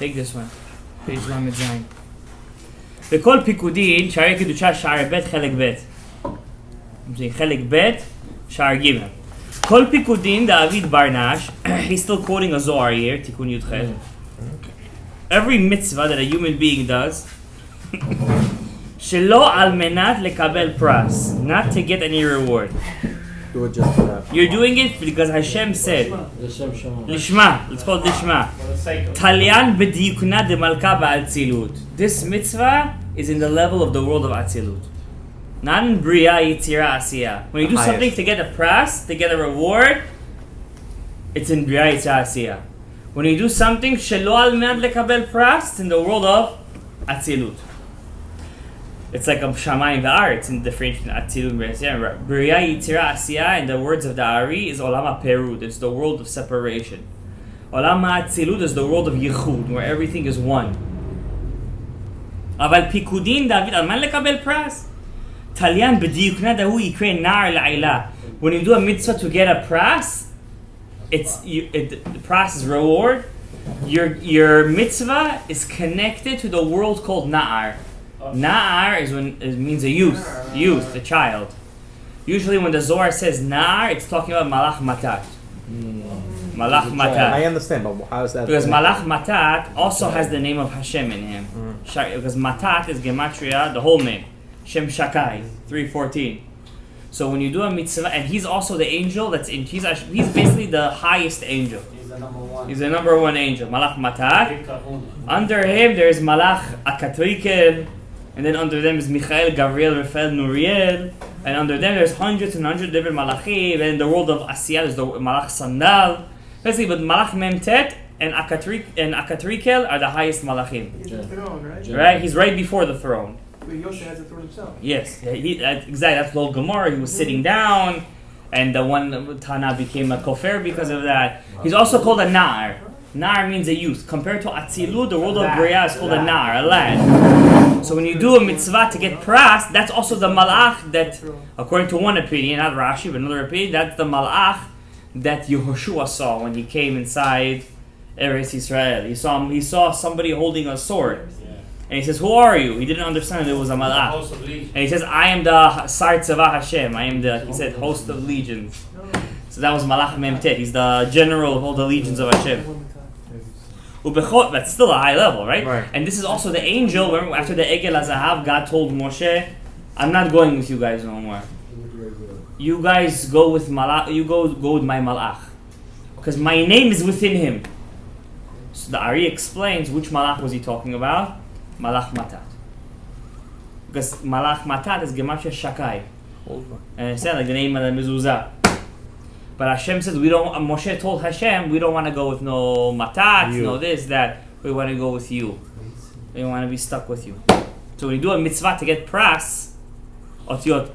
Take this one. Page Lamed Zayin. בכל פיקודין, שערי קדושה, שער ב' חלק ב'. זה חלק ב', שער ג'. כל פיקודין, דוד ברנש, he's still quoting a Zohar here, תיקון י"ח. Every mitzvah that a human being does, שלא על מנת לקבל פרס, not to get any reward. Do it just for that. You're doing it because Hashem said, Lishma, let's call it Lishma. Talyan b'diyukna de malka ba'atzilut. This mitzvah is in the level of the world of Atzilut. Not in Bria, Yitzira, Asiya. When you do something to get a prize, to get a reward, it's in Bria, Yitzira, Asiya. When you do something, shelo al menat lekabel pras, it's in the world of Atzilut. It's like a Shamayim v'aretz in the difference between Atzilut and Bria. Bria, Yitzira, Asiya, in the words of the Ari, is Olam HaPerud. It's the world of separation. Olam HaAtzilut is the world of Yichud, where everything is one. אבל פיקודין דוד, על מה לקבל פרס? תליין בדיוקנה דהו יקרה נער לעילה. When you do a mitzvah to get a prize, the prize is reward. Your mitzvah is connected to the world called Na'ar. Na'ar means a youth, a child. Usually when the Zohar says Na'ar, it's talking about Malach Matat. Malach Matat. I understand, but how is that? Because Malach Matat also has the name of Hashem in him. Because Matat is Gematria, the whole name. Shem Shakai, 314. So when you do a mitzvah, and he's also the angel that's in, he's basically the highest angel. He's the number one. He's the number one angel, Malach Matat. Under him there's Malach Akatrikel, and then under them is Michael, Gabriel, Raphael, Nuriel, and under them there's hundreds and hundreds of different Malachim. And in the world of Asiyah there's the Malach Sandal. Basically, but Malach Memtet and Akatrikel are the highest Malachim. He's the throne, right? Right? He's right before the throne. But Yosha has the throne himself. Yes, exactly. That's the whole Gemara. He was sitting down, and the one Tana became a kofer because of that. He's also called a Na'ar. Na'ar means a youth. Compared to Atzilut, the world of Bria is called a Na'ar, a lad. So when you do a mitzvah to get pras, that's also the malach that, according to one opinion, not Rashi, but another opinion, that's the malach that Yehoshua saw when he came inside Eretz Yisrael. He saw somebody holding a sword. And he says, who are you? He didn't understand that it was a malach. And he says, I am the Sar Tzava Hashem. I am the, he said, host of legions. So that was Malach Memtet. He's the general of all the legions of Hashem. That's still a high level, right? And this is also the angel. Remember, after the Egel HaZahav, God told Moshe, I'm not going with you guys no more. You guys go with malach. You go with my malach, because my name is within him. So the Ari explains which malach was he talking about. Malach Matat. Because Malach Matat is Gematria Shakai. And it's like the name of the mezuzah. But Hashem says Moshe told Hashem, we don't want to go with no Matat, no this, that. We want to go with you. We want to be stuck with you. So when you do a mitzvah to get pras, otiot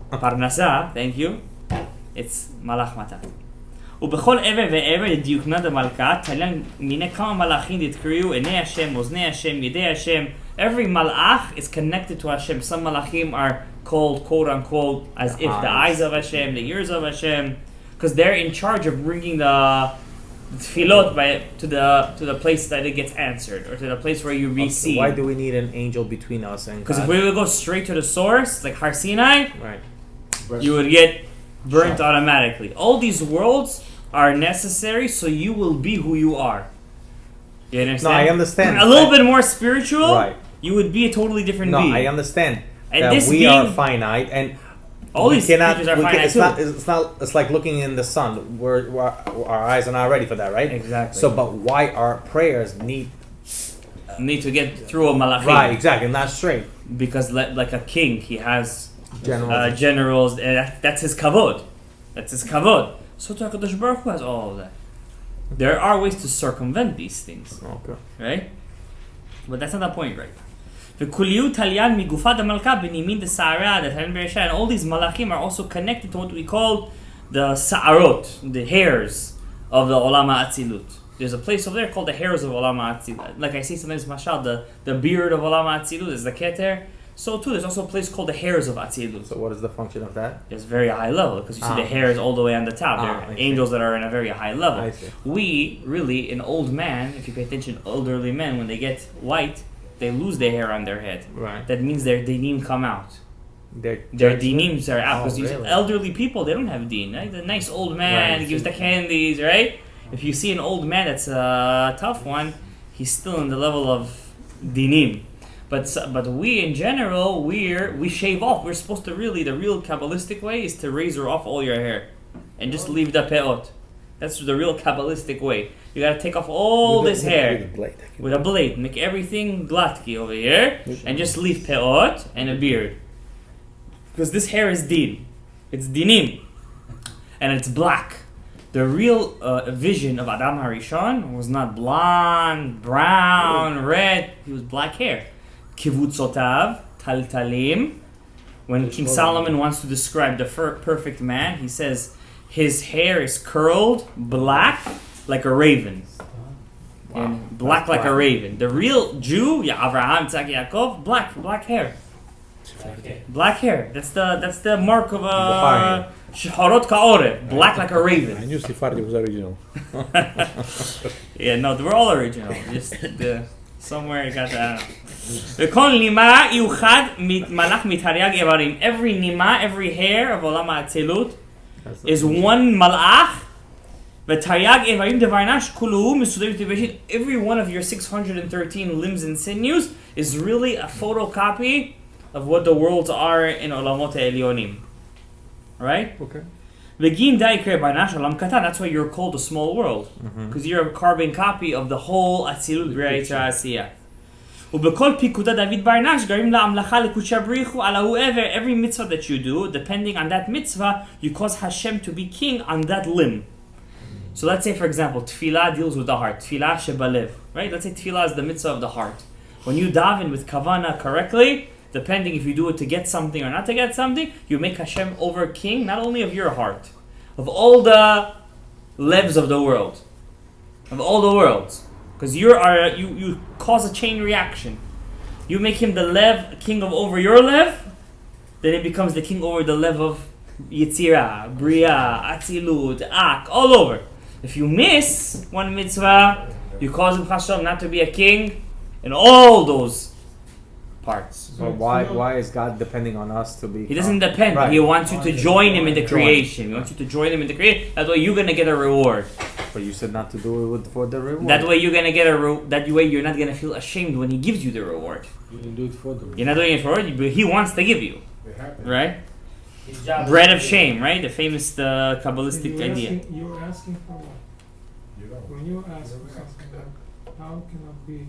Parnasa, thank you. It's Malach Matat. ובכל עבר ועבר לדיוקנה דמלכה, תליין מיני כמה מלאכים דתקריאו עיני השם, אוזני השם, ידי השם. Every malach is connected to Hashem. Some malachim are called, quote unquote, as if the eyes of Hashem, the ears of Hashem, because they're in charge of bringing the tefillot to the place that it gets answered, or to the place where you receive. Why do we need an angel between us and God? Because if we would go straight to the source, like Har Sinai, right, you would get burnt automatically. All these worlds are necessary so you will be who you are. You understand? No, I understand. A little bit more spiritual, right? You would be a totally different being. No, I understand. And that this we being, are finite, and all these creatures are finite too. It's like looking in the sun. Where our eyes are not ready for that, right? Exactly. So, but why our prayers need to get through a malachim? Right, exactly, not straight. Because like a king, he has generals, and that's his kavod. That's his kavod. So to HaKadosh Baruch Hu has all of that. There are ways to circumvent these things. Okay. Right? But that's not the point, right? And all these malachim are also connected to what we call the sa'arot, the hairs of the Olam HaAtzilut. There's a place over there called the hairs of Olam HaAtzilut. Like I say sometimes, mashal, the beard of Olam HaAtzilut is the keter. So too, there's also a place called the hairs of Atzilus. So what is the function of that? It's very high level because you see the hairs all the way on the top. I They're see. angels that are in a very high level. I see. We really, an old man, if you pay attention, elderly men, when they get white, they lose their hair on their head. Right. That means their dinim come out. Their Their dinims are out Oh, because these really? elderly people, they don't have din. Right? The nice old man Right. gives the candies, right? If you see an old man that's a tough one, he's still in the level of dinim. But we in general, we shave off. We're supposed to really, the real Kabbalistic way is to razor off all your hair and just leave the peot. That's the real Kabbalistic way. You gotta take off all this hair with a blade, make everything glatki over here, and just leave peot and a beard. Because this hair is din. It's dinim. And it's black. The real vision of Adam Harishon was not blonde, brown, red. He was black hair. Kivutzotav, taltalim. When King Solomon wants to describe the perfect man, he says his hair is curled black like a raven. Wow. And black like a raven. The real Jew, Avraham, Yitzhak, Yaakov, black hair. Black hair. That's the mark of a Shaharot Ka'ore. Black like a I raven. knew Sephardi was original. Yeah, no, we're all original. Just somewhere you got that. וכל נימה יוחד מלאך מתרי"ג איברים. Every נימה, every hair of עולם האצילות is one malach. ותרי"ג איברים דברנש כולו מסודר וטבעי. Every one of your 613 limbs and sinews is really a photocopy of what the worlds are in עולמות העליונים. Right? Okay. וגין די יקרה ברנש עולם קטן. That's why you're called a small world. Because you're a carbon copy of the whole אצילות בריאה יצרה עשייה. ובכל פיקודה דוד ברנש גרים להמלכה לקודשא בריחו על whoever, every mitzvah that you do, depending on that mitzvah, you cause Hashem to be king on that limb. So let's say, for example, tefillah deals with the heart. Tefillah shebalev, right? Let's say tefillah is the mitzvah of the heart. When you daven with kavana correctly, depending if you do it to get something or not to get something, you make Hashem over king, not only of your heart, of all the levs of the world, of all the worlds. Because you cause a chain reaction. You make him the lev, king of over your lev, then he becomes the king over the lev of Yetzirah, Bria, Atzilut, Ak, all over. If you miss one mitzvah, you cause him Hashem not to be a king in all those parts. So why is God depending on us to be? He doesn't depend. Right. He wants you to join him in the creation. He wants you to join him in the creation. That way you're gonna get a reward. But you said not to do it for the reward. That way you're gonna get that way you're not gonna feel ashamed when he gives you the reward. You didn't do it for them. You're not doing it for it, but he wants to give you, right? Bread of shame, right? The famous Kabbalistic idea. You're asking for what? When you ask for something, how can it be?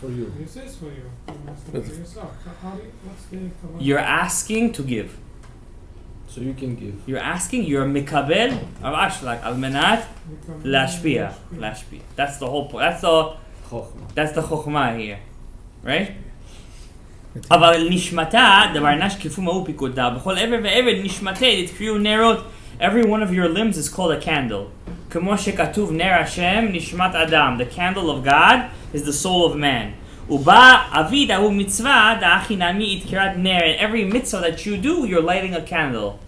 For you. This is for you. You must do it for yourself. So what's the command? You're asking to give. So you can give. You're asking. You're mikabel avashlak al menat lashpia. That's the whole point. That's the chokhmah here, right? אבל נשמתה, דבר נש כפו מהו פיקודה. בכל עבר ועבר נשמתה, תקריאו נרות. Every one of your limbs is called a candle. כמו שכתוב נר השם נשמת אדם. The candle of God is the soul of man. ובא אביד ההוא מצווה, דאחי נעמי יתקרת נר. Every mitzvah that you do, you're lighting a candle.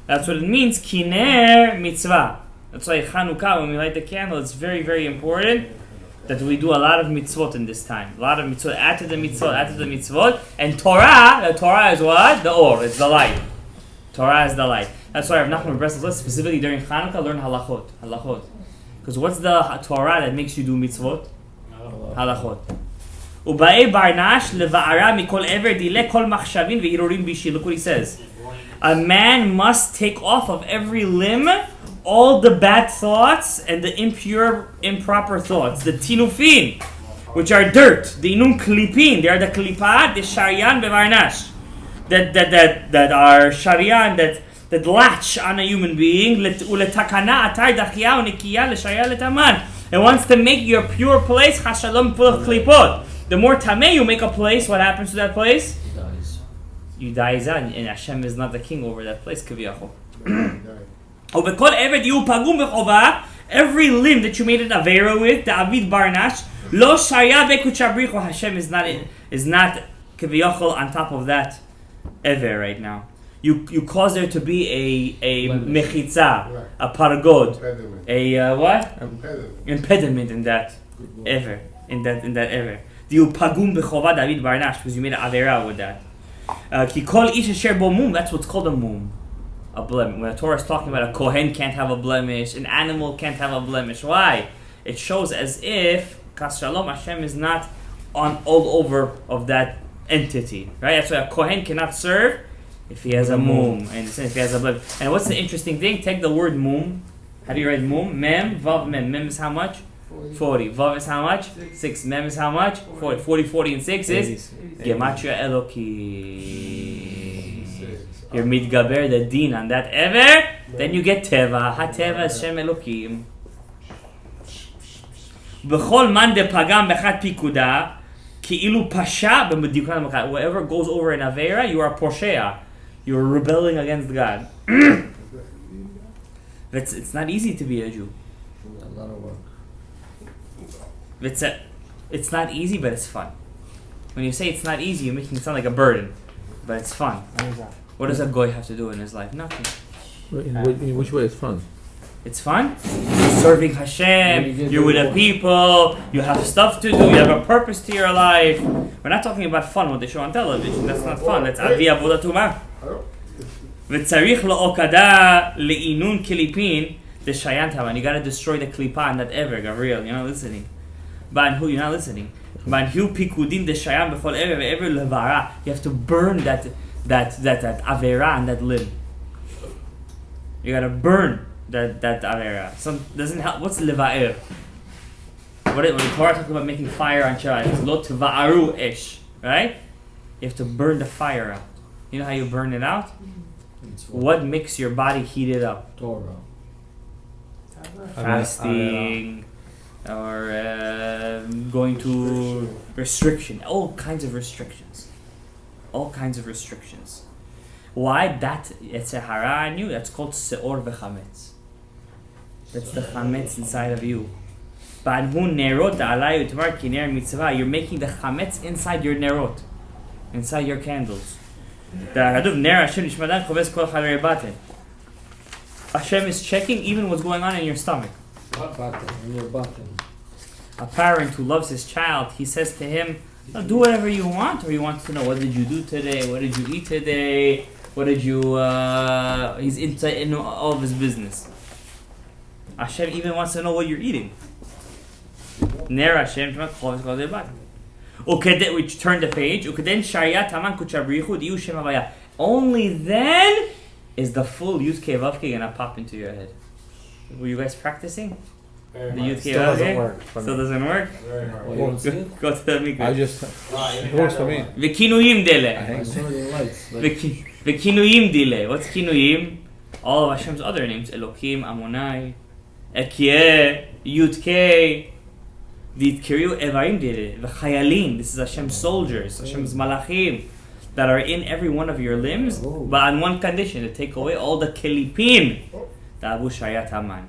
That's what it means, כי נר מצווה. That's why Chanukah, when we light the candle, it's very, very important that we do a lot of mitzvot in this time. A lot of mitzvot, add to the mitzvot. And the Torah is what? The or, it's the light. Torah is the light. That's why Rav Nachman Breslov specifically during Chanukah learn halachot. Because what's the Torah that makes you do mitzvot? Halachot. ובאי ברנש לבערה מכל עבר דילה כל מחשבים והרהורים בישי. Look what he says. A man must take off of every limb all the bad thoughts and the impure, improper thoughts. The tinufin, which are dirt. The inum klipin, they are the klipat, the sharian bevarnash. That are sharian, that latch on a human being. Uletakana atar dachia unekiya l'shariya letaman. It wants to make your pure place, hashalom, full of klipot. The more tameh you make a place, what happens to that place? You die, and Hashem is not the king over that place, kaviyachol. Every limb that you made an avera with, the avid barnash, lo shaya bekuchabricho, Hashem is not kiviyachol on top of that ever right now. You cause there to be a mechitza, a pargod, a what? Impediment in that ever, in that ever. You pagum bechova David Barnash because you made an avera with that. Ki kol ish asher bo mum. That's what's called a mum, a blemish. When the Torah is talking about a kohen can't have a blemish, an animal can't have a blemish. Why? It shows as if Kas Shalom Hashem is not on all over of that entity, right? That's why a kohen cannot serve if he has a mum, and if he has a blemish. And what's the interesting thing? Take the word mum. How do you write mum? Mem, vav, mem. Mem is how much? 40. Vav is how much? 6. Mem is how much? 40. 40, and 6 is? Gematria Eloki. You're mitgaber the din on that ever, then you get teva. Ha-teva is Shem Elokim. B'chol man de pagam bechat pikuda ki'ilu pasha b'medikudan mechat. Whoever goes over an avera, you are poshea. You are rebelling against God. It's not easy to be a Jew. A lot of work. It's not easy, but it's fun. When you say it's not easy, you're making it sound like a burden, but it's fun. What does a goy have to do in his life? Nothing. In which way it's fun? It's fun. You're serving Hashem. You're with the people. You have stuff to do. You have a purpose to your life. We're not talking about fun what they show on television. That's not fun. That's avi avoda tuma. V'tzarich lo'okada le'inun kilipin deshayantam. You gotta destroy the klipa and that ever. Gabriel, you're not listening. Banhu, you're not listening. Banhu pikudin deshayam b'chol ever levara. You have to burn that avera and that limb. You gotta burn that avera. Some doesn't help. What's levaer? When the Torah talks about making fire on Sharei, it's lo teva'aru ish, right? You have to burn the fire out. You know how you burn it out? What makes your body heat it up? Torah. Fasting, or going to restriction. All kinds of restrictions. All kinds of restrictions. Why? That it's a hara on you. That's called seor v'chametz. That's the chametz inside of you. You're making the chametz inside your nerot, inside your candles. Hashem is checking even what's going on in your stomach. What button? In your button. A parent who loves his child, he says to him, do whatever you want, or he wants to know, what did you do today? What did you eat today? What did you... he's in all of his business. Hashem even wants to know what you're eating. Ner Hashem, which turn the page. Only then is the full Yud Kei Vav Kei gonna pop into your head. Were you guys practicing? The Yud Kei Vav Kei? Still doesn't work? Very hard. Go to the mikveh. It works for me. V'kinuyim dele. I saw the lights. V'kinuyim dele. What's kinuyim? All of Hashem's other names. Elokim, Amonai, Ekyeh, Yud Kei. V'yitkiriu evarim dele. V'chayalim. This is Hashem's soldiers. Hashem's malachim. That are in every one of your limbs. But on one condition. To take away all the kelipim. Ta'avu shayat haman.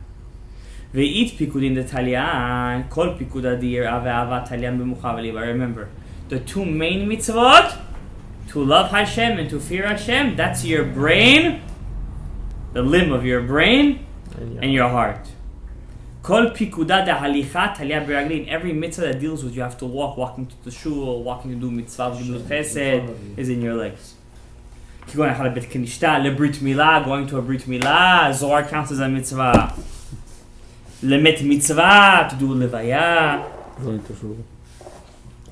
Ve'it pikudin de talyan. Kol pikuda dir ava talyan b'muchavali. But remember, the two main mitzvot, to love Hashem and to fear Hashem, that's your brain, the limb of your brain, and your heart. Kol pikuda de halicha talyan b'raglin. Every mitzvah that deals with you have to walking to the shul, walking to do mitzvah, chesed, is in your legs. Going to brit milah, going to a brit milah, Zohar counts as a mitzvah. Lemet mitzvah, to do levaya, Going to shul.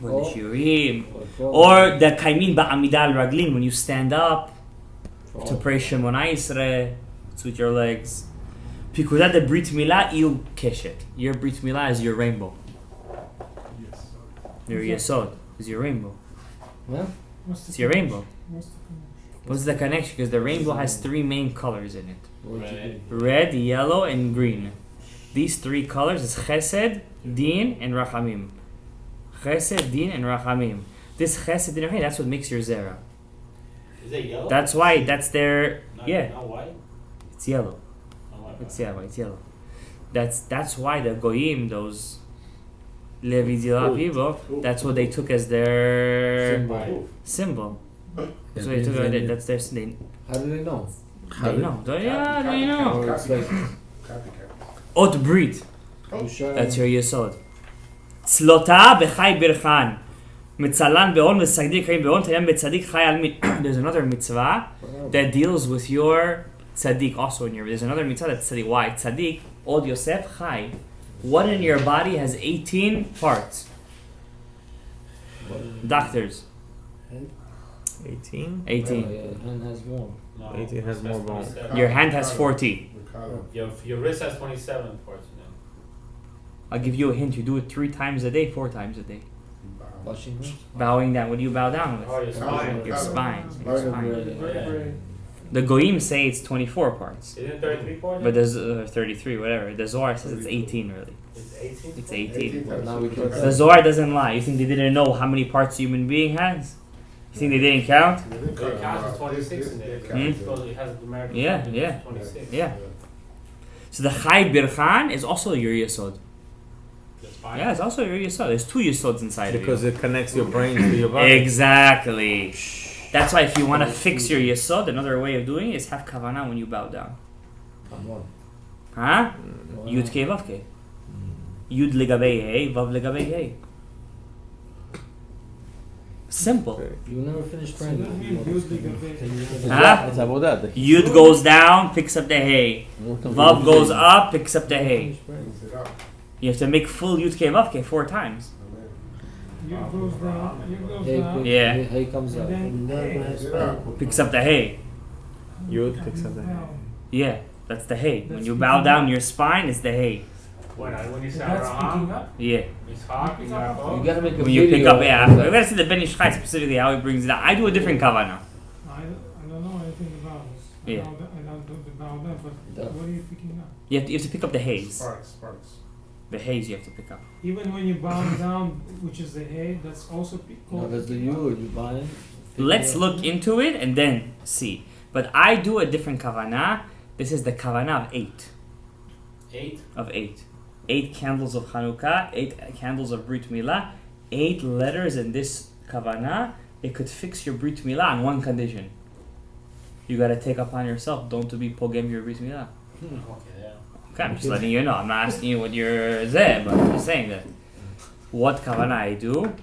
or the shiurim, or the kaimin ba'amida al raglin, when you stand up to pray Shemona Yisrael, it's with your legs. Pikudat de brit milah iu keshet. Your brit milah is your rainbow. Your yesod is your rainbow. Well, It's your rainbow. What's the connection? What's the connection? Because the rainbow has three main colors in it. red. Red, yellow, and green. These three colors is Chesed, Din, and Rachamim. Chesed, Din, and Rachamim. This Chesed, Din, and Rachamim, that's what makes your Zera. Is it yellow? That's why, that's their... Not, Yeah, Not white? it's yellow. Not white. It's yellow, it's yellow. That's why the Goyim, those Levi Zila people. That's what they took as their symbol. So they took it. That's their name. How do they know? They know. Yeah, they know. Or it's like Ot Brit. Kedusha. That's your yesod. Tzlota b'chai birchan. Mitzalan be'on v'sagdik chayim be'on tayam b'tzadik chay al mit. There's another mitzvah that deals with your tzaddik also in your. There's another mitzvah that's tzaddik. Why? Tzaddik, Od Yosef, Chai. What in your body has 18 parts? Doctors. 18? 18. Oh, yeah, hand has more. No, 18 has more bone. 27. Your hand has 40. Your wrist has 27 parts in it. I'll give you a hint. You do it 3 times a day, 4 times a day. Washing hands. Bowing down. What do you bow down with? Oh, your spine. Your spine. Your spine. Vertebrae. The Goyim say it's 24 parts. Isn't it 33 parts? But there's 33, whatever. The Zohar says it's 18 really. It's 18? It's 18. But now we can The Zohar doesn't lie. You think they didn't know how many parts a human being has? You think they didn't count? It counts as 26 in there. Hmm? It has the American Yeah, flag, yeah. 26. Yeah. So the Chai Birchan is also your Yesod. The spine? Yeah, it's also your Yesod. There's 2 Yesods inside Because of it connects your brain to your you. body. Exactly. That's why if you want to fix your Yesod, another way of doing it is have Kavanah when you bow down. on one. Huh? Wow. Yud Kei Vav Kei. Yud legabei Hey, Vav legabei Hey. Simple. You never finish So praying. that means usually gabay. Huh? It's עבודה. Yud goes down, picks up the Hey. Vav goes up, picks up the Hey. You have to make full Yud Kei Vav Kei 4 times. You goes down. You goes Hey, down. Yeah. Hey comes out. And then Picks up the Hey. Yud picks up the Hey. Yeah, that's the Hey. When you bow down your spine, it's the Hey. When you say That's picking Abraham, up. Yeah. it's hot, you You got gotta make a When video. you pick up, of yeah. that. We gotta see the Ben Ish Chai specifically how he brings it out. I do a different kavanah. I don't know anything about this. Yeah. I don't do about that, but Yeah. what are you picking up? You have to pick up the haze. Sparks. The haze you have to pick up. Even when you bow down, which is the hay, that's also No, called. that's the yud. You buy it. Let's look into it and then see. But I do a different kavanah. This is the kavanah of 8. 8. Of 8. 8 candles of Hanukkah, 8 candles of Brit Milah, 8 letters in this kavanah. It could fix your Brit Milah on one condition. You gotta take upon yourself, don't to be pogem your Brit Milah. Okay, yeah. Okay, I'm just letting you know. I'm not asking you what you're there, but I'm just saying that. What kavanah I do?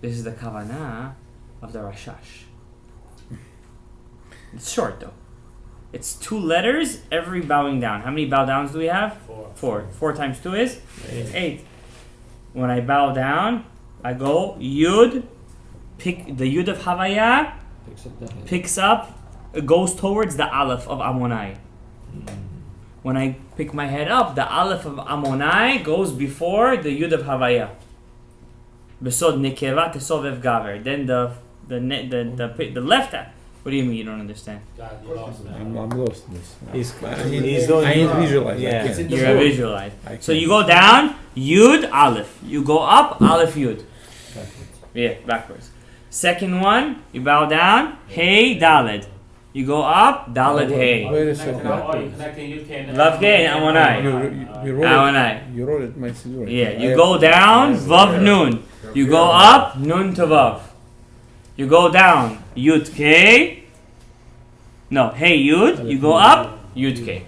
This is the kavanah of the Rashash. It's short though. It's 2 letters every bowing down. How many bow downs do we have? 4. 4 times 2 is 8. When I bow down, I go Yud, pick the Yud of Havaya, Picks up the head. picks up, goes towards the Aleph of Ammonai. When I pick my head up, the Aleph of Ammonai goes before the Yud of Havaya. Besod Nekeva Tesovev Gaver. Then the left. What do you mean you don't understand? God, you lost that. I'm lost in this. He's doing. I ain't visualize. Yeah. It's in the You're book. visualize. I So can't. you go down, Yud, Aleph. You go up, Aleph, Yud. Yeah, backwards. Second one, you bow down, Hey, Daled. You go up, Daled, Hey. Wait a Connecting second. all- you're connecting UK and Vav Kei and Ammonai. You wrote it. Ammonai. You wrote it, my Siddur. Yeah, you go down, Vav, Nun. You go up, Nun to Vav. You go down, Yud, K. No, Hey, Yud. You go up, Yud, K.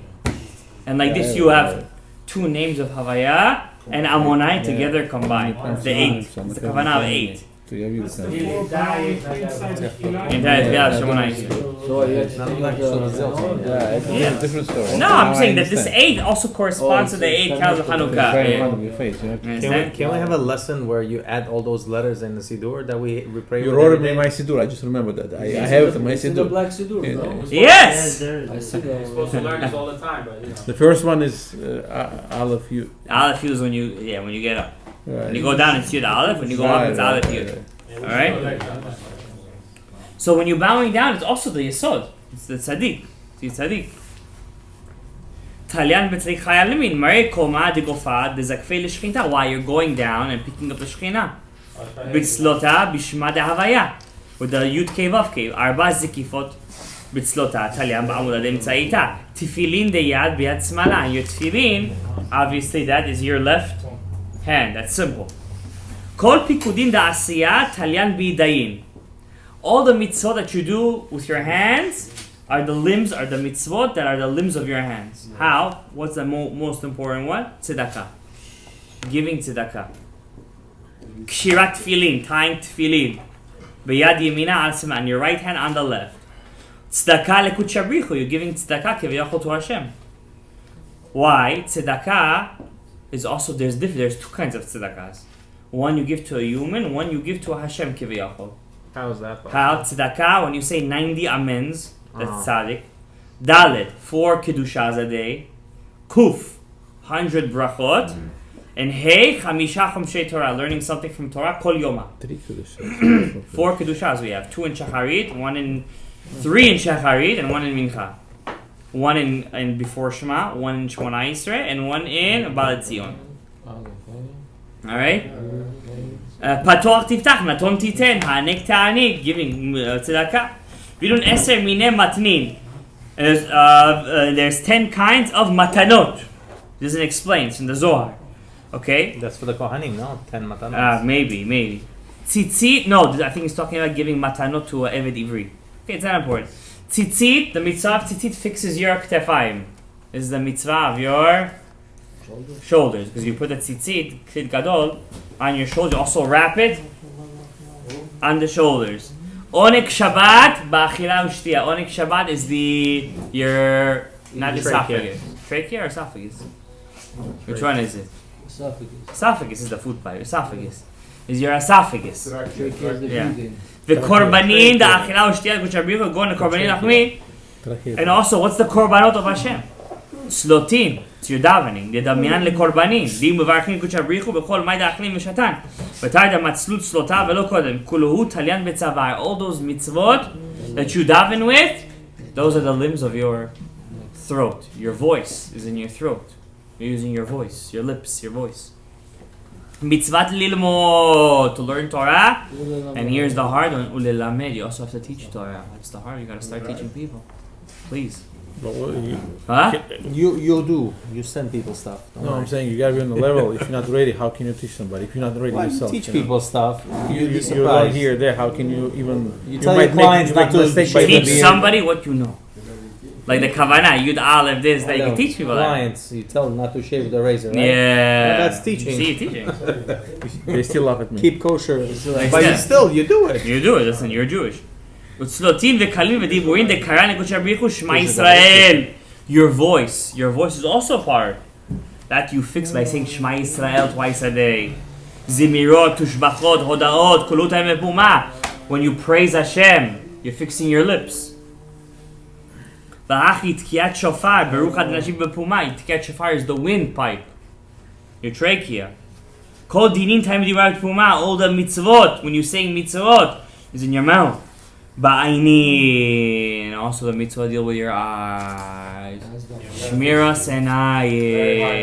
And like this, you have 2 names of Havaya and Ammonai together combined. It's the 8. It's the kavanah of 8. So you have you can. Before bowing inside the tefillah, Entire tefillah Shemona. So you have to take the. Yeah, it's Yeah. a different story. No, I'm saying that this 8 also corresponds Oh, to the 8 candles of It's right in Hanukkah. front of your face. You have to. You Can we, understand? can we have a lesson where you add all those letters in the Siddur that we pray You with wrote every it in day? my Siddur. I just remember that. I have it in my It's in the Siddur. black Siddur, Yeah. no? Yes! I see that. You're supposed to learn this all the time, but you know. The first one is Aleph Yud. Aleph is when you get up. Right. When you go down, it's Yud Aleph. When you go up, it's Aleph Yud. Yeah, Alright. So when you're bowing down, it's also the Yesod. It's the Tzaddik. It's the Tzaddik. Talyan b'tzadik chayal limin. Mare koma de gofad de zakfei l'shchina. Why you're going down and picking up the Shechina. B'tzlota b'shma de havaya. With the Yud Kei Vav Kei. Arba zikifot b'tzlota. Talyan ba'amuda de mitzaita. Tefillin de yad b'yad smala. And your tefillin, obviously that is your left hand. That's simple. Kol pikudin da'asiyah talyan bidayin. All the mitzvot that you do with your hands are the mitzvot that are the limbs of your hands. How? What's the most important one? Tzedakah. Giving tzedakah. Kshirat tefillin, tying tefillin. B'yad yemina al sima, on your right hand, on the left. Tzedakah lekut shabrichu, you're giving tzedakah keviyachol to Hashem. Why? Tzedakah is also, there's two kinds of tzedakahs. One you give to a human, one you give to a Hashem keviyachol. How is that? How? Tzedakah, when you say 90 amens, that's tzaddik. Dalet, 4 kedushas a day. Kuf, 100 brachot. And Hey, Chamisha Chumshei Torah, learning something from Torah, Kol Yoma. 3 Kedushas. 4 kedushas we have. 2 in Shacharit, 3 in Shacharit, and 1 in Mincha. 1 in before Shema, 1 in Shmona Yisrael, and 1 in Baal Zion. Alright? Patoach Tiftach, Naton Titen, Ha'anek Ta'anik, giving tzedakah. Vidun Eser Mine Matnin. There's 10 kinds of matanot. This is explained, it's in the Zohar. Okay? That's for the Kohanim, no? 10 matanot. Maybe. Tzitzit, no, I think he's talking about giving matanot to Eved Ivri. Okay, it's not important. Tzitzit, the mitzvah of tzitzit fixes your ktefayim. This is the mitzvah of your shoulders. Because you put the tzitzit, klid gadol, on your shoulder. Also wrap it on the shoulders. Onek Shabbat, ba'achila u'shtiya. Onek Shabbat is your, not esophagus. Trachea or esophagus? Which one is it? Esophagus is the food pipe. Esophagus is your esophagus. Yeah. The korbanin, the achila u'shtiya, which are beautiful, go on the korbanin achmi. And also, what's the korbanot of Hashem? Slotin. It's your davening. Yedamian lekorbanin. Di mevarchin kuchar brichu bechol may da'achlim v'shatan. V'tayda matzlut slota velo kodem. Kuluhu talyan betzavar. All those mitzvot that you daven with, those are the limbs of your throat. Your voice is in your throat. You're using your voice, your lips, your voice. Mitzvat lilmod, to learn Torah. And here's the hard one, ulelamed. You also have to teach Torah. That's the hard. You got to start teaching people. Please. Huh? You do. You send people stuff. No, I'm saying you gotta be on the level. If you're not ready, how can you teach somebody? If you're not ready yourself, teach you know? people stuff. You're not here, there. How can you even? You tell your clients not to mistake by Teach being- somebody what you know. Like the kavanah, Yud Aleph, this, that. You can teach people that. clients, you tell them not to shave the razor, right? Yeah. Well, that's teaching. See, teaching. They still laugh at me. Keep kosher. Like But that. you do it. You do it, listen, you're Jewish. Utzlotin v'kalim v'diburin dekara nekushar brichu Shema Yisrael. Your voice is also part. That you fix by saying Shema Yisrael twice a day. Zimirot, tushbachot, hodaot, kulutay mepuma. When you praise Hashem, you're fixing your lips. V'achi tkiyat shofar, beruch adonai bepuma. Tkiyat shofar is the windpipe. Your trachea. Kol dinin time divar puma. All the mitzvot, when you're saying mitzvot, is in your mouth. Ba'ainin. Also the mitzvah deal with your eyes. Shmira senayim.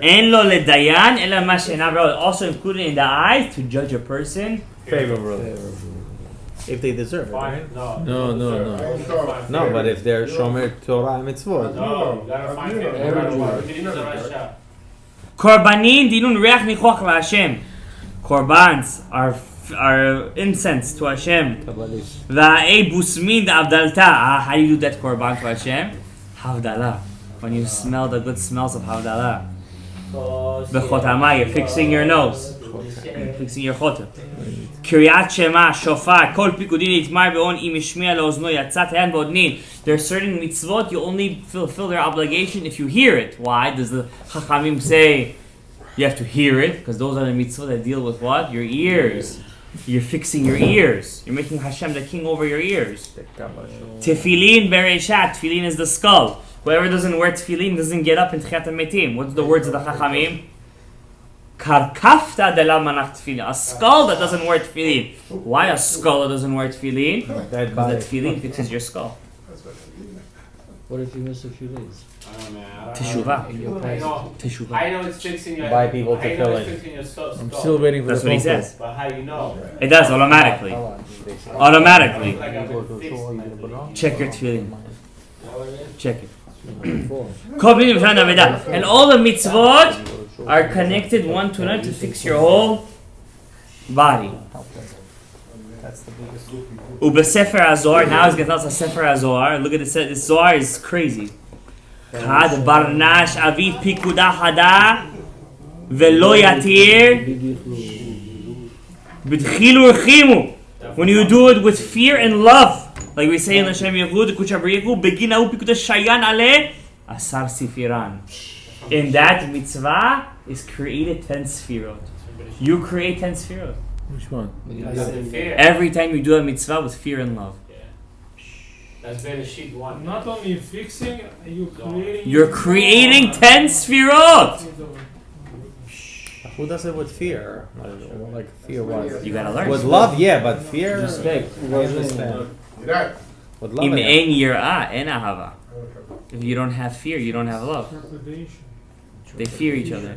En lo ledayan ela ma she'einav. Also included in the eyes to judge a person Favorably. If they deserve it, right? No. No. No, but if they're shomer Torah mitzvot. No, you gotta find it. You gotta get into the right shot. Korbanin dilun reach nichoach LaHashem. Korbans are incense to Hashem. Va'ei busmin avdalta. How do you do that korban to Hashem? Havdalah. When you smell the good smells of Havdalah. B'chotamah, you're fixing your nose. You're fixing your chotam. Kiryat Shema, Shofar, Kol Pikudin Itmar Be'on Im Ishmiya Le'ozno Yatzat Hayan Bo'odnin. There are certain mitzvot you only fulfill their obligation if you hear it. Why? Does the Chachamim say you have to hear it? Because those are the mitzvot that deal with what? Your ears. You're fixing your ears. You're making Hashem the king over your ears. Tefillin Bereshat. Tefillin is the skull. Whoever doesn't wear tefillin doesn't get up in Tchiyat HaMetim. What's the words of the Chachamim? Karkafta de la manach tefillin. A skull that doesn't wear tefillin. Why a skull that doesn't wear tefillin? Because the tefillin fixes your skull. What if you miss a few days? Teshuvah. Teshuvah. I know it's fixing your. Buy people I to know fill it's in. fixing your skull. I'm still waiting for That's the what he phone call. says. But how you know? It does automatically. Automatically. Like I would fix it. Check your tefillin. Check it. And all the mitzvot are connected one to another to fix your whole body. That's the biggest. Ubesefer Azor, now he's going to tell us a Sefer Azor. Look at this Zohar is crazy. Chad Barnash Aviv Pikuda Hada Velo Yatir B'tchilu Urchimu. When you do it with fear and love, like we say in the Shem Yehud, Kucha B'Yehu, Begin Ahu Pikuda Shayan Ale Asar Sifiran. In that mitzvah is created 10 sfirot. You create 10 sfirot. Which one? Every time you do a mitzvah with fear and love. That's better sheet one. Not only fixing, You're creating 10 sfirot. Who does it with fear? Like fear what? You gotta learn. With love, yeah, but fear. Respect. I understand. With love. Im I ein yirah, en ahava. If you don't have fear, you don't have love. They fear each other.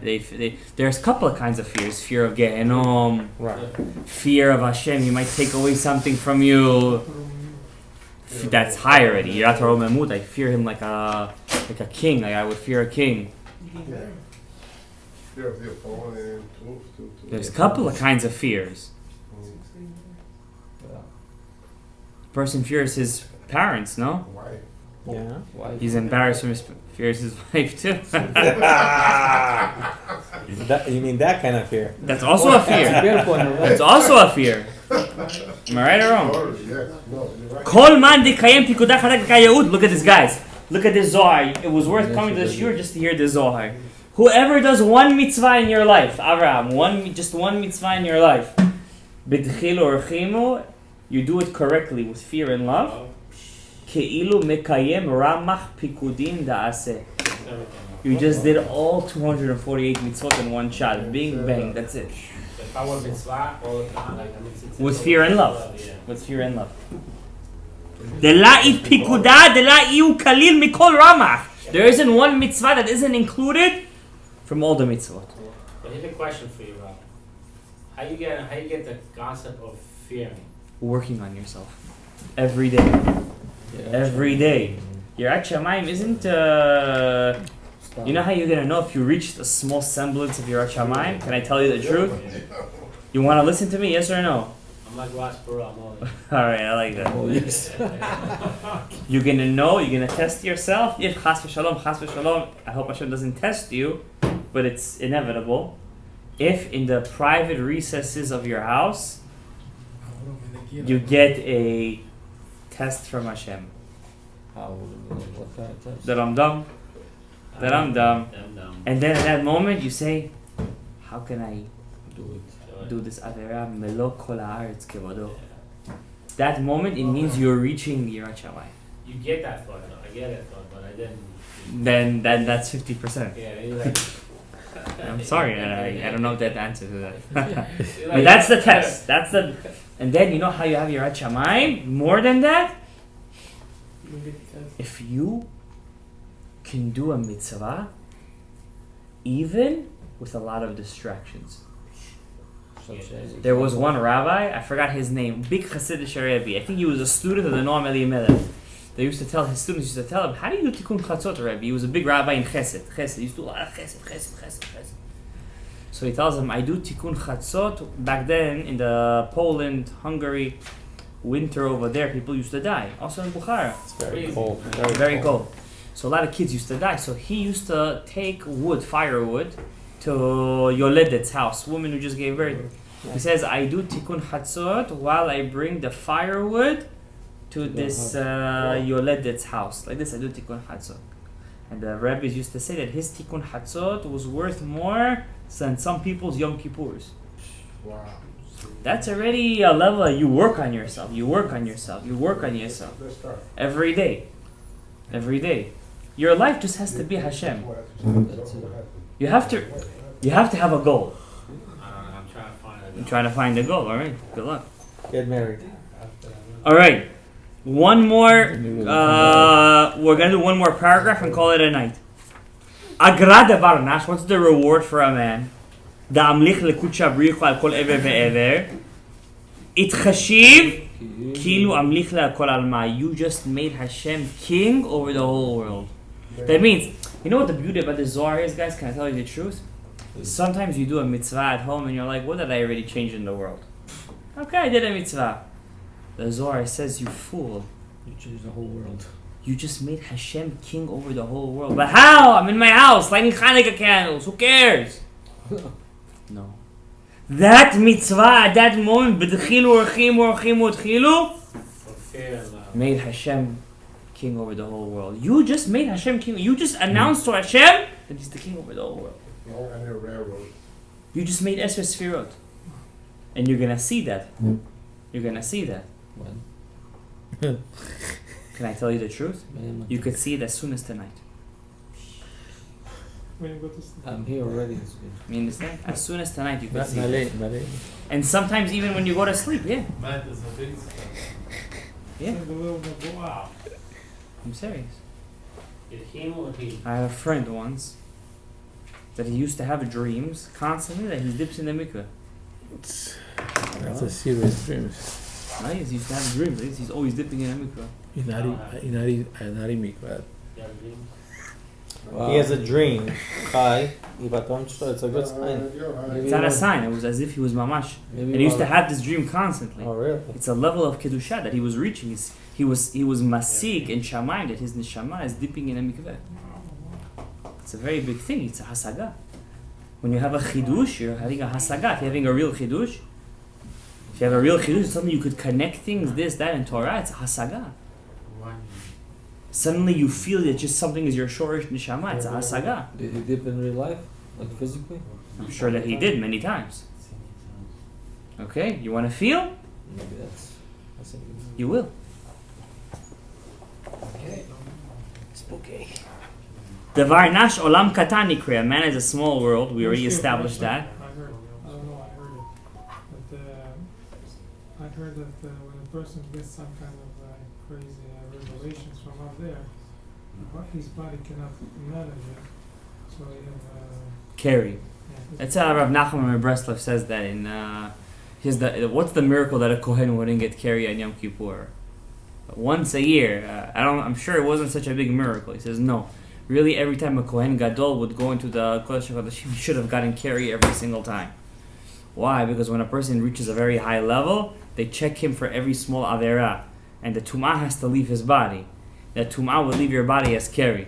There's a couple of kinds of fears. Fear of Gehenom. Right. Fear of Hashem. He might take away something from you. That's high already. Yirat HaRomemut. I fear him like a king. Like I would fear a king. There's a couple of kinds of fears. Person fears his parents, no? Yeah. He's embarrassed from his fears his wife too. You mean that kind of fear? That's also a fear. That's also a fear. Am I right or wrong? Kol man dekayem pikudah chadek kayehud. Look at this, guys. Look at this Zohar. It was worth coming to the shiur just to hear this Zohar. Whoever does one mitzvah in your life, Avraham, just one mitzvah in your life, b'tchilu urchimu, you do it correctly with fear and love. Ke'ilu mekayem ramach pikudin da'aseh. You just did all 248 mitzvot in one shot. Bing, bang, that's it. The power of mitzvah all the time, like, it's With fear and love. With fear and love. Dela'it pikudah, dela'iu kalil mikol ramach. There isn't one mitzvah that isn't included from all the mitzvot. But here's a question for you, Rob. How you get the concept of fearing? Working on yourself. Every day. Every day. Yirat Shamayim isn't... you know how you're going to know if you reached a small semblance of Yirat Shamayim? Can I tell you the truth? You want to listen to me, yes or no? I'm like Ross Perot, I'm all in. Alright, I like that. You're going to know, you're going to test yourself. If chas v'shalom, I hope Hashem doesn't test you, but it's inevitable. If in the private recesses of your house, you get a test from Hashem. What kind of test? That I'm dumb. And then at that moment you say, how can I do this avera melo kol haaretz kevodo? That moment it means you're reaching Yirat Shamayim. You get that thought, no? I get that thought, but I didn't. Then that's 50%. Yeah, you're like, I'm sorry, I don't know that answer to that. you're But like- that's the test. And then you know how you have Yirat Shamayim? More than that, if you can do a mitzvah even with a lot of distractions. There was one rabbi, I forgot his name, big Hasidic Sharei. I think he was a student of the Noam Elimelech. They used to tell him, how do you do tikkun chatzot, Rebbe? He was a big rabbi in Chesed. He used to do a lot of Chesed. So he tells him, I do tikkun chatzot. Back then, in the Poland, Hungary, winter over there, people used to die. Also in Bukhara. It's very cold. Very cold. So a lot of kids used to die. So he used to take firewood, to Yoledet's house, woman who just gave birth. He says, I do tikkun chatzot while I bring the firewood to this Yoledet's house. Like this, I do tikkun chatzot. And the rabbis used to say that his tikkun chatzot was worth more than some people's Yom Kippurs. Wow. That's already a level. You work on yourself. Every day. Your life just has to be Hashem. You have to have a goal. I'm trying to find it. I'm trying to find a goal. All right. Good luck. Get married. All right. One more. We're gonna do one more paragraph and call it a night. Agra de Barnash. What's the reward for a man? Da'amlich lekutcha brichu al kol ever ve'ever. Itchashiv kilu amlich le'akol alma. You just made Hashem king over the whole world. That means, you know what the beauty about the Zohar is, guys? Can I tell you the truth? Sometimes you do a mitzvah at home and you're like, what did I already change in the world? Okay, I did a mitzvah. The Zohar says, you fool. You change the whole world. You just made Hashem king over the whole world. But how? I'm in my house lighting Hanukkah candles. Who cares? No. That mitzvah at that moment, made Hashem king over the whole world. You just made Hashem king. You just announced to Hashem that He's the king over the whole world. You just made Esfer Sfirot. And you're going to see that. You're going to see that. When? Can I tell you the truth? You could see it as soon as tonight. When you go to sleep. I'm here already. It's good. You understand? As soon as tonight you could see it. Malay. And sometimes even when you go to sleep, yeah. Yeah. The world will go out. I'm serious. Him or he? I had a friend once that he used to have dreams constantly that he dips in the mikveh. That's a serious dream. Right? He used to have dreams. He's always dipping in the mikveh. Inari mikvah. He has a dream. Chai. It's a good sign. It's not a sign. It was as if he was mamash. And he used to have this dream constantly. Oh, really? It's a level of Kedusha that he was reaching. He was masik in Shamayim that his neshama is dipping in a mikveh. It's a very big thing. It's a hasaga. When you have a chidush, you're having a hasaga. If you're having a real chidush, if you have a real chidush, it's something you could connect things, this, that, in Torah. It's a hasaga. Suddenly you feel that just something is your shorish neshama. It's a hasaga. Did he dip in real life? Like physically? I'm sure that he did many times. Okay, you want to feel? Maybe that's a good. You will. Okay. Spooky. Devar nash olam katan nikra. Man is a small world. We already established that. I heard. I don't know. I heard it. But I heard that when a person gets some kind of crazy revelations from up there, his body cannot manage it. So he have. Carry. Yeah, That's how Rav Nachman of Breslov says that in. What's the miracle that a kohen wouldn't get carry on Yom Kippur? Once a year. I'm sure it wasn't such a big miracle. He says no. Really, every time a kohen gadol would go into the Kodesh HaKodashim, he should have gotten carry every single time. Why? Because when a person reaches a very high level, they check him for every small avera, and the tumah has to leave his body. That tumah will leave your body as carry.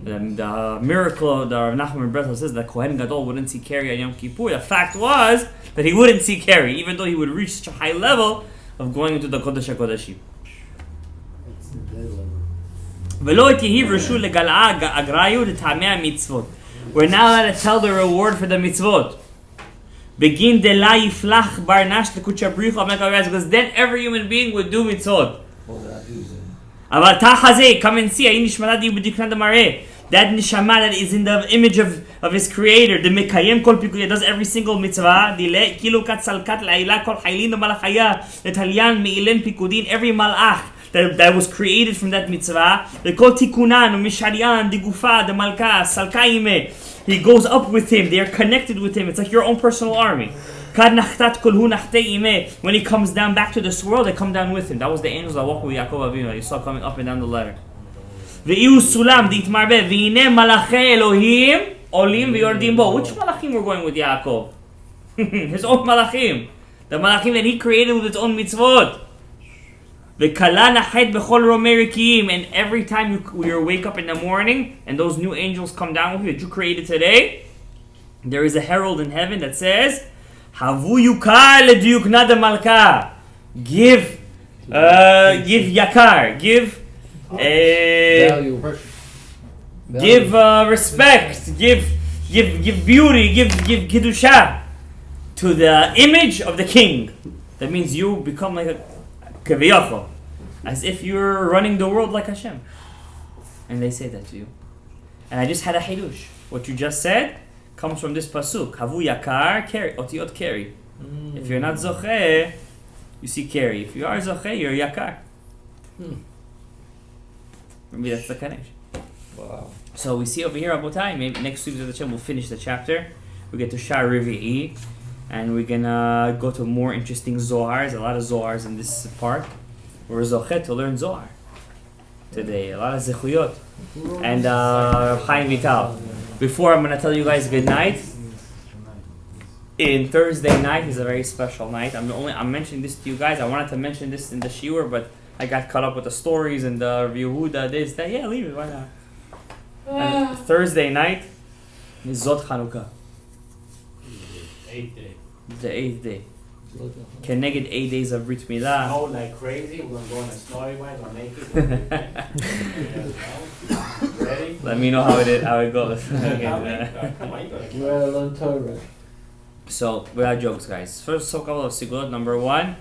The miracle, the Rav Nachman Breslov says that Kohen Gadol wouldn't see carry on Yom Kippur. The fact was that he wouldn't see carry, even though he would reach such a high level of going into the Kodesh HaKodashim. We're now allowed to tell the reward for the mitzvot. Begin de la yiflach bar nash lekutcha bricha because then every human being would do mitzvot. Aval tachazeh, come and see. That neshama that is in the image of his creator, the mekayem kol pikudei, does every single mitzvah. Dile kilu kat salkat la'ila kol haylin malachaya letalyan meilen pikudin, every malach that was created from that mitzvah. The kol tikunan umisharian digufa the malka salkaime. He goes up with him. They are connected with him. It's like your own personal army. When he comes down back to this world, they come down with him. That was the angels that walked with Yaakov Avinu that you saw coming up and down the ladder. Which malachim were going with Yaakov? His own malachim. The malachim that he created with his own mitzvot. And every time you wake up in the morning and those new angels come down with you that you created today, there is a herald in heaven that says, Havu yukar lediyukna de malka. Give yakar, give respect, give beauty, give kedusha to the image of the king. That means you become like a kaviyachol, as if you're running the world like Hashem. And they say that to you. And I just had a hidush. What you just said comes from this pasuk. Havu yakar, keri, otiot keri. If you're not zocheh, you see keri. If you are zocheh, you're yakar. Maybe that's the connection. Wow. So we see over here, Abotai, maybe next week we'll finish the chapter. We get to Sharei, and we're gonna go to more interesting Zohars, a lot of Zohars in this part. We're Zochet to learn Zohar today, a lot of Zechuyot. And Chaim Vital. Before I'm gonna tell you guys good night, in Thursday night is a very special night. I'm mentioning this to you guys. I wanted to mention this in the shiur, but I got caught up with the stories and the Yehuda, this, that. Yeah, leave it. Why not? And Thursday night is Zot Chanukah. 8th day. The 8th day. Keneged 8 days of Brit Milah. Snow like crazy. We're gonna go on a snowy way. We're gonna make it. Ready? Let me know how it goes. Come on, you gotta You gotta learn Torah. So, without jokes, guys. First, so couple of sigulot. Number one,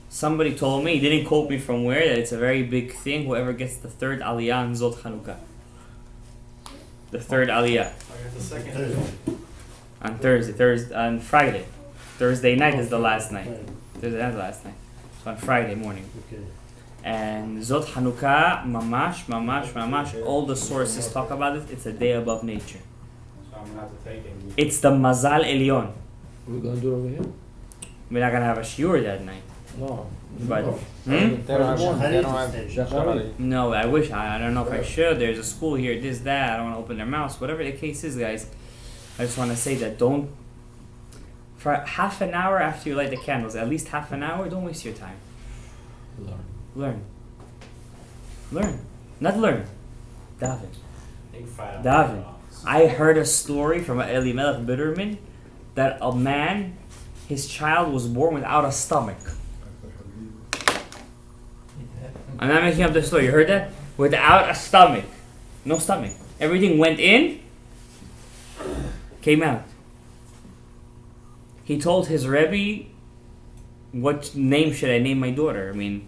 somebody told me, he didn't quote me from where, that it's a very big thing. Whoever gets the third aliyah in Zot Chanukah. The third aliyah. I got the second. On on Friday. Thursday night is the last night. Thursday night is the last night. So on Friday morning. And Zot Chanukah, mamash, all the sources talk about it. It's a day above nature. So I'm gonna have to take it. It's the Mazal Elyon. We're gonna do it over here? We're not gonna have a shiur that night. No. But They don't have Shachari. no, I wish. I don't know if I should. There's a school here, this, that. I don't want to open their mouths. Whatever the case is, guys. I just want to say that don't, for half an hour after you light the candles, at least half an hour, don't waste your time. Learn. Not learn. Daven. Daven. I heard a story from Elimelech Bitterman that a man, his child was born without a stomach. I'm not making up the story. You heard that? Without a stomach. No stomach. Everything went in, came out. He told his Rebbe, what name should I name my daughter? I mean,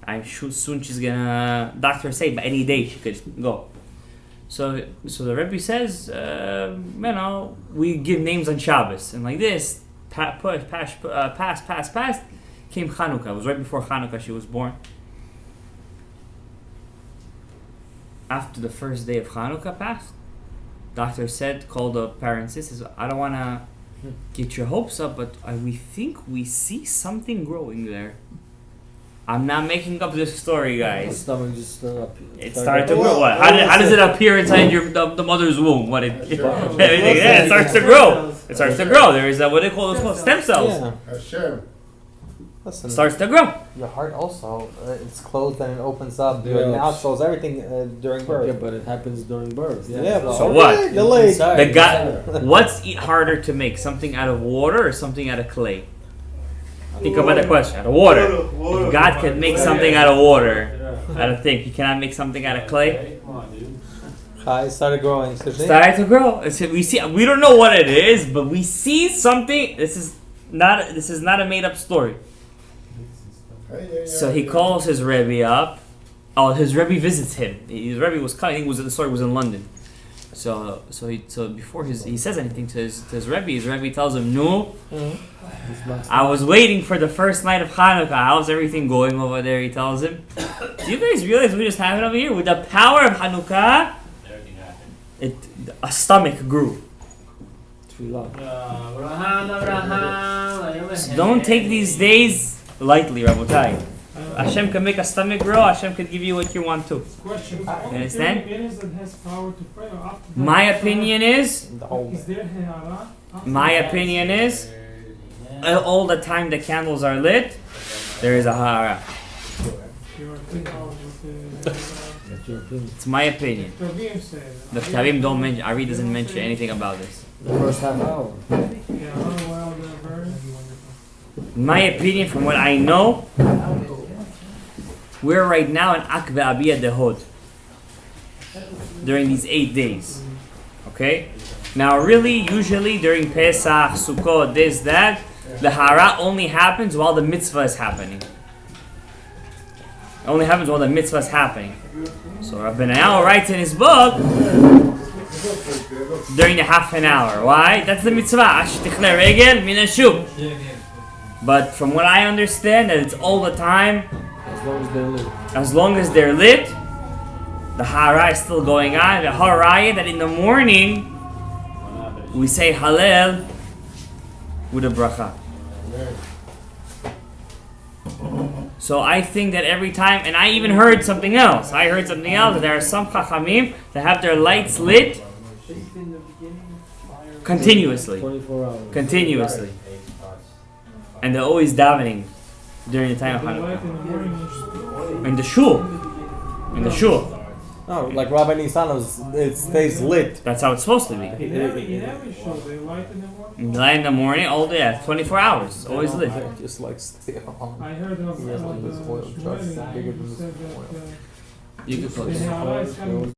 I'm sure soon she's gonna, doctor say, by any day she could go. So the Rebbe says, we give names on Shabbos. And like this, pass, came Chanukah. It was right before Chanukah she was born. After the first day of Chanukah passed, doctor said, called the parents, says, I don't want to get your hopes up, but we think we see something growing there. I'm not making up this story, The guys. stomach just up. It started to grow. What? How does it appear inside the mother's womb? What it? It starts to grow. It starts to grow. There is what they call those stem cells. Yeah. Hashem. Listen, Starts to grow. your heart also, it's closed and it opens up Yeah. during the outflows, everything during birth. Yeah, but it happens during birth. Yeah, but So what? Delayed. Inside, The guy. inside. What's harder to make? Something out of water or something out of clay? Think about the question. Out of water. If God can make something out of water, I don't think He cannot make something out of clay. Come on, dude. Chai started growing. So Started to grow. We don't know what it is, but we see something. This is not a made up story. So he calls his Rebbe up. Oh, his Rebbe visits him. His Rebbe was coming. The story was in London. So before he says anything to his Rebbe tells him, "No, I was waiting for the first night of Hanukkah. How's everything going over there?" He tells him. Do you guys realize we just have it over here with the power of Hanukkah? Everything happened. A stomach grew. Tefillah. So don't take these days lightly, Rabotai. Hashem can make a stomach grow. Hashem can give you what you want to. Question. You understand? Is that has power to pray or after that? My opinion is. the whole Is there ha'ara? After My that? opinion is. All the time the candles are lit, there is a hara. Your opinion with That's your opinion. It's my opinion. the Ravim said. The Ktavim don't mention. Ari doesn't mention anything about this. The first half hour. Yeah, how well they're burned. My opinion, from what I know, we're right now in Akve Abiyah Dehod during these 8 days. Okay? Now, really, usually during Pesach, Sukkot, this, that, the hara only happens while the mitzvah is happening. It only happens while the mitzvah is happening. So Rabbi Nayal writes in his book during the half an hour. Why? That's the mitzvah. Ash tichle regel min hashuk. But from what I understand, that it's all the time. As long as they're lit. As long as they're lit, the hara is still going on. The haraya that in the morning we say Hallel with a bracha. So I think that every time, and I even heard something else. That there are some chachamim that have their lights lit Continuously. 24 hours. Continuously. And they're always davening during the time of They light Hanukkah. in the morning. In the shul. In the shul. No, like Rabbi Nisano's, it stays lit. That's how it's supposed to be. In every show, they light in the morning. Light in the morning, all day, 24 hours. Always lit. Just like stay on. I heard of He has one of those oil Shmueli, trucks bigger than who this said oil. that You can in Sharei,